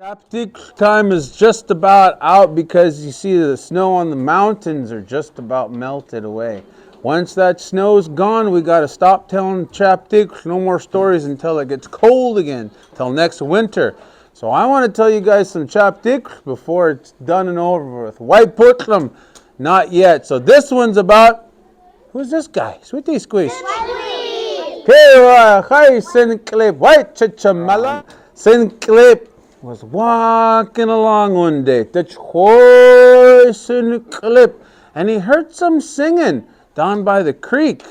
Captikwl time is just about out because you see the snow on the mountains are just about melted away. Once that snow's gone, we got to stop telling Captikwl. No more stories until it gets cold again, till next winter. So I want to tell you guys some Captikwl before it's done and over with. White Putlam, not yet. So this one's about, who's this guy? Sweetie Squeeze. Hi, Sinclair. White Chichamala. Sinclair was walking along one day, and he heard some singing down by the creek.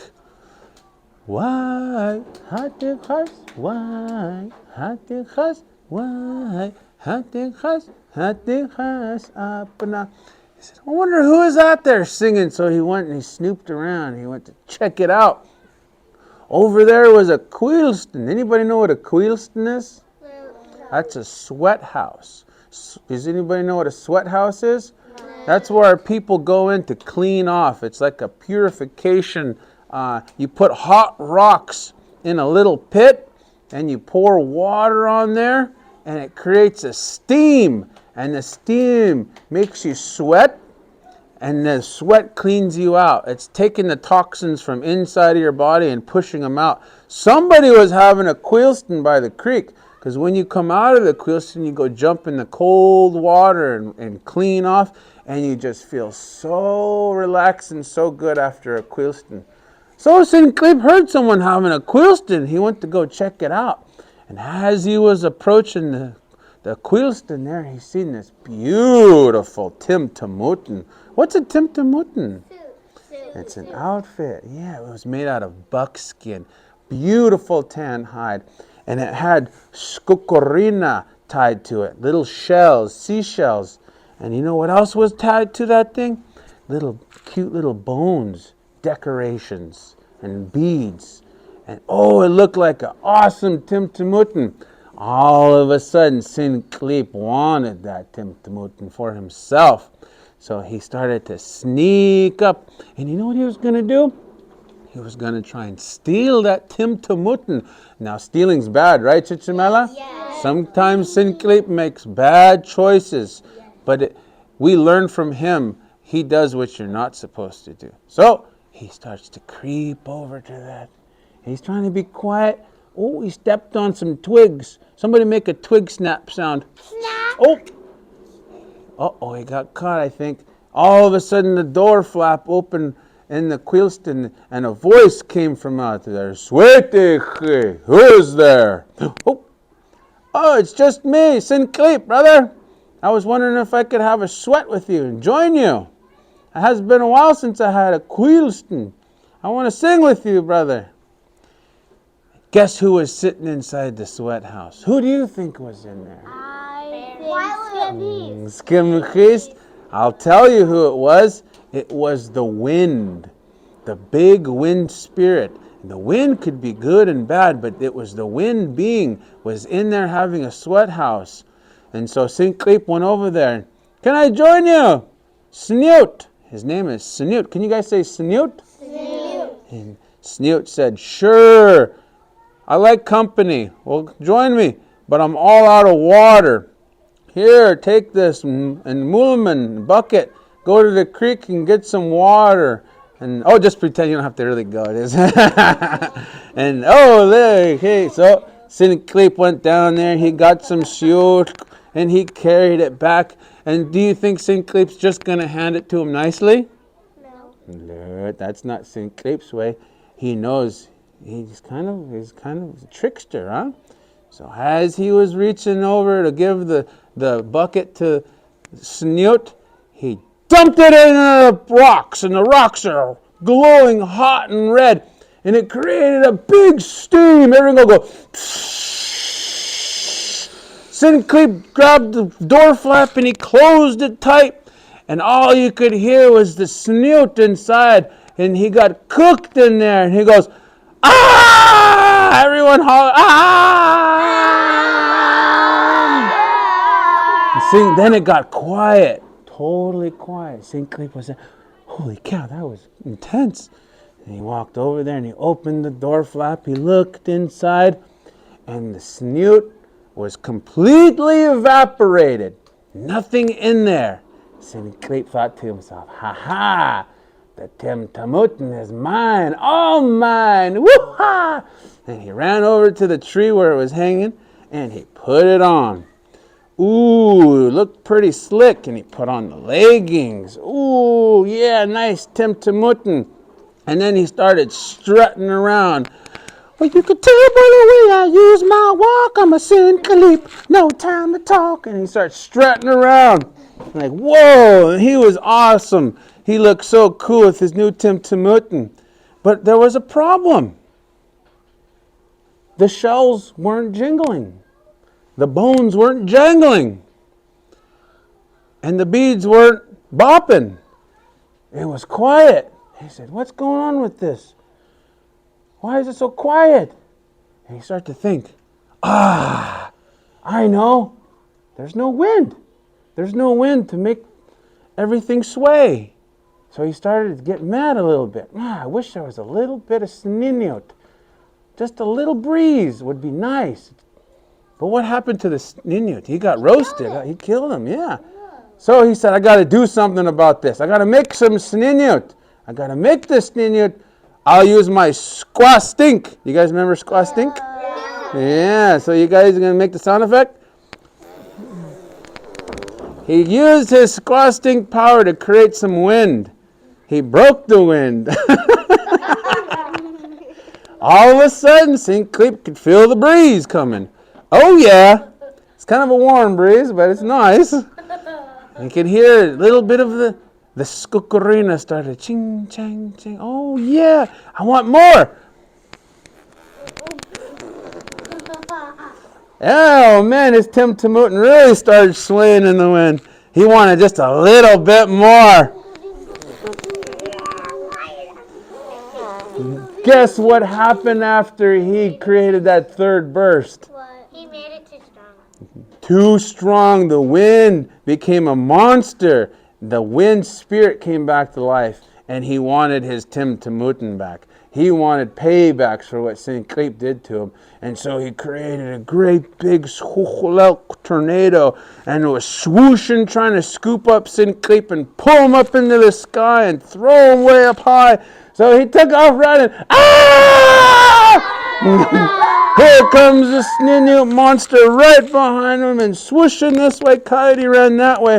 Why, hatikhas, why, hatikhas, why, hatikhas, hatikhas, apna. He said, I wonder who is out there singing. So he went and he snooped around. He went to check it out. Over there was a Qwyqwayaxn. Anybody know what a Qwyqwayaxn is? That's a sweat house. Does anybody know what a sweat house is? No. That's where people go in to clean off. It's like a purification. You put hot rocks in a little pit and you pour water on there and it creates a steam. And the steam makes you sweat and the sweat cleans you out. It's taking the toxins from inside of your body and pushing them out. Somebody was having a Qwyqwayaxn by the creek. Because when you come out of the Qwyqwayaxn, you go jump in the cold water and clean off, and you just feel so relaxed and so good after a Qwyqwayaxn. So Sinclair heard someone having a Qwyqwayaxn. He went to go check it out. And as he was approaching the Qwyqwayaxn there, he seen this beautiful Timtamutin. What's a Timtamutin? It's an outfit. Yeah, it was made out of buckskin. Beautiful tan hide. And it had skukorina tied to it, little shells, seashells. And you know what else was tied to that thing? Cute little bones, decorations, and beads. And oh, it looked like an awesome Timtamutin. All of a sudden, Sinclair wanted that Timtamutin for himself. So he started to sneak up. And you know what he was going to do? He was going to try and steal that Timtamutin. Now, stealing's bad, right, Chichimela? Yes. Sometimes Sinclair makes bad choices, but we learn from him. He does what you're not supposed to do. So he starts to creep over to that. He's trying to be quiet. Oh, he stepped on some twigs. Somebody make a twig snap sound. Snap. Oh. Uh-oh, he got caught, I think. All of a sudden, the door flap opened in the Qwyqwayaxn, and a voice came from out there. Sweetie, who is there? Oh, it's just me, Sinclair, brother. I was wondering if I could have a sweat with you and join you. It has been a while since I had a Qwyqwayaxn. I want to sing with you, brother. Guess who was sitting inside the sweat house? Who do you think was in there? Skimchist. I'll tell you who it was. It was the wind, the big wind spirit. And the wind could be good and bad, but it was the wind being was in there having a sweat house. And so Sinclair went over there. Can I join you? Snoot. His name is Snoot. Can you guys say Snoot? Snoot. And Snoot said, sure. I like company. Well, join me. But I'm all out of water. Here, take this and Mulman bucket. Go to the creek and get some water. And just pretend you don't have to really go. It is. And okay. So Sinclair went down there. He got some shoot and he carried it back. And do you think Sinclair's just going to hand it to him nicely? No, that's not Sinclair's way. He knows he's kind of a trickster, huh? So as he was reaching over to give the bucket to Snoot, he dumped it in the rocks, and the rocks are glowing hot and red, and it created a big steam. Everyone will go. Sinclair grabbed the door flap and he closed it tight, and all you could hear was the Snoot inside, and he got cooked in there, and he goes, ah! Everyone holler, ah! Then it got quiet. Totally quiet. Sinclair was like, holy cow, that was intense. And he walked over there and he opened the door flap. He looked inside and the Snoot was completely evaporated. Nothing in there. Qwyqwayaxn thought to himself, ha, the Tim Tamuten is mine, all mine, woo-ha! And he ran over to the tree where it was hanging, and he put it on. Ooh, it looked pretty slick, and he put on the leggings. Ooh, yeah, nice Tim Tamuten. And then he started strutting around. Well, you could tell by the way I use my walk, I'm a Qwyqwayaxn, no time to talk. And he starts strutting around. Like, whoa, he was awesome. He looked so cool with his new Tim Tamuten. But there was a problem. The shells weren't jingling. The bones weren't jangling. And the beads weren't bopping. It was quiet. He said, what's going on with this? Why is it so quiet? And he started to think, I know. There's no wind. There's no wind to make everything sway. So he started to get mad a little bit. I wish there was a little bit of sniniot. Just a little breeze would be nice. But what happened to the sniniot? He got roasted. He killed him, yeah. So he said, I got to do something about this. I got to make some sniniot. I got to make this sniniot. I'll use my squastink. You guys remember squastink? Yeah, so you guys are going to make the sound effect? He used his squastink power to create some wind. He broke the wind. All of a sudden, Qwyqwayaxn could feel the breeze coming. Oh yeah, it's kind of a warm breeze, but it's nice. You could hear a little bit of the skukurina started ching, chang, ching. Oh yeah, I want more. Oh man, his Tim Tamuten really started swaying in the wind. He wanted just a little bit more. Guess what happened after he created that third burst? What? He made it too strong. Too strong. The wind became a monster. The wind spirit came back to life, and he wanted his Tim Tamuten back. He wanted paybacks for what Qwyqwayaxn did to him. And so he created a great big tornado, and it was swooshing, trying to scoop up Qwyqwayaxn and pull him up into the sky and throw him way up high. So he took off running. Ah! Here comes the sniniot monster right behind him and swooshing this way. Coyote ran that way.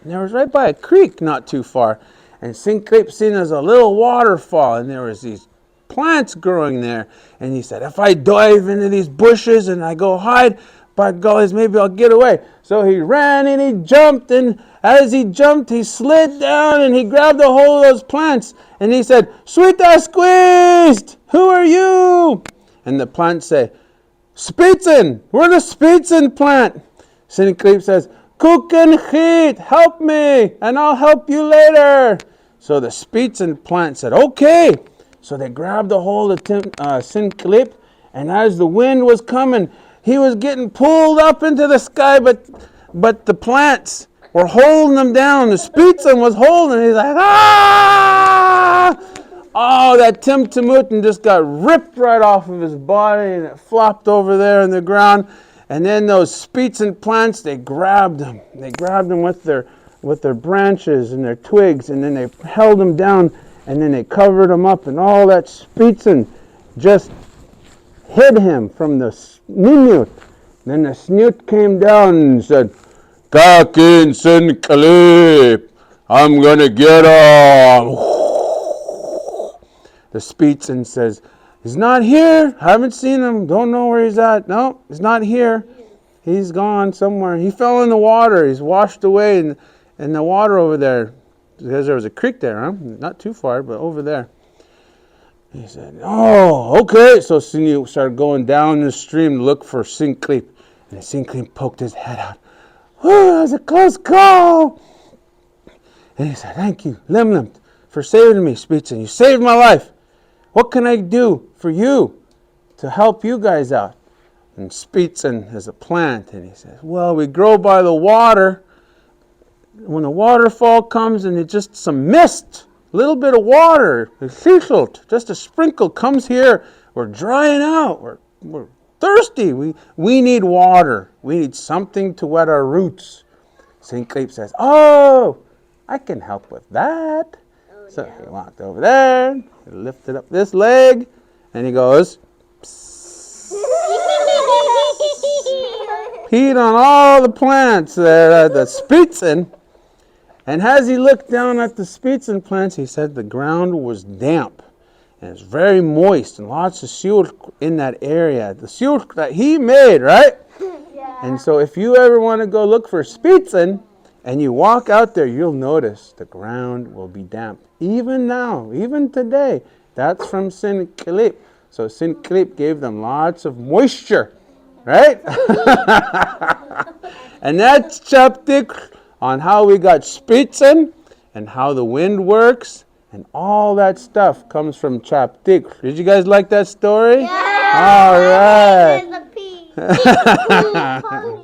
And there was right by a creek not too far. And Qwyqwayaxn seen as a little waterfall, and there was these plants growing there. And he said, if I dive into these bushes and I go hide, by gollies, maybe I'll get away. So he ran and he jumped, and as he jumped, he slid down and he grabbed a hold of those plants. And he said, Sweeta squeezed, who are you? And the plants say, Spicn, we're the Spicn plant. Qwyqwayaxn says, Qwyqwayaxn, help me, and I'll help you later. So the Spicn plant said, okay. So they grabbed a hold of Qwyqwayaxn, and as the wind was coming, he was getting pulled up into the sky, but the plants were holding him down. The Spicn was holding him. He's like, ah! Oh, that Tim Tamuten just got ripped right off of his body, and it flopped over there in the ground. And then those Spicn plants, they grabbed him. They grabbed him with their branches and their twigs, and then they held him down, and then they covered him up, and all that Spicn just hid him from the sniniot. Then the snoot came down and said, Kakin Qwyqwayaxn, I'm going to get him. The Spicn says, he's not here. Haven't seen him. Don't know where he's at. No, he's not here. He's gone somewhere. He fell in the water. He's washed away in the water over there. Because there was a creek there, huh? Not too far, but over there. He said, oh, okay. So Qwyqwayaxn started going down the stream to look for Qwyqwayaxn. And Qwyqwayaxn poked his head out. Oh, that was a close call. And he said, thank you, Limlimt, for saving me, Spicn. You saved my life. What can I do for you to help you guys out? And Spicn is a plant. And he says, well, we grow by the water. When the waterfall comes and it's just some mist, a little bit of water, just a sprinkle comes here. We're drying out. We're thirsty. We need water. We need something to wet our roots. St. Cleep says, oh, I can help with that. So he walked over there, he lifted up this leg, and he goes, peed on all the plants there at the Spicn. And as he looked down at the Spicn plants, he said the ground was damp. And it's very moist and lots of silt in that area. The silt that he made, right? Yeah. And so if you ever want to go look for Spicn and you walk out there, you'll notice the ground will be damp. Even now, even today, that's from St. Cleep. So St. Cleep gave them lots of moisture, right? And that's Captikwl on how we got Spicn and how the wind works. And all that stuff comes from Captikwl. Did you guys like that story? Yeah. All right. There's a pea.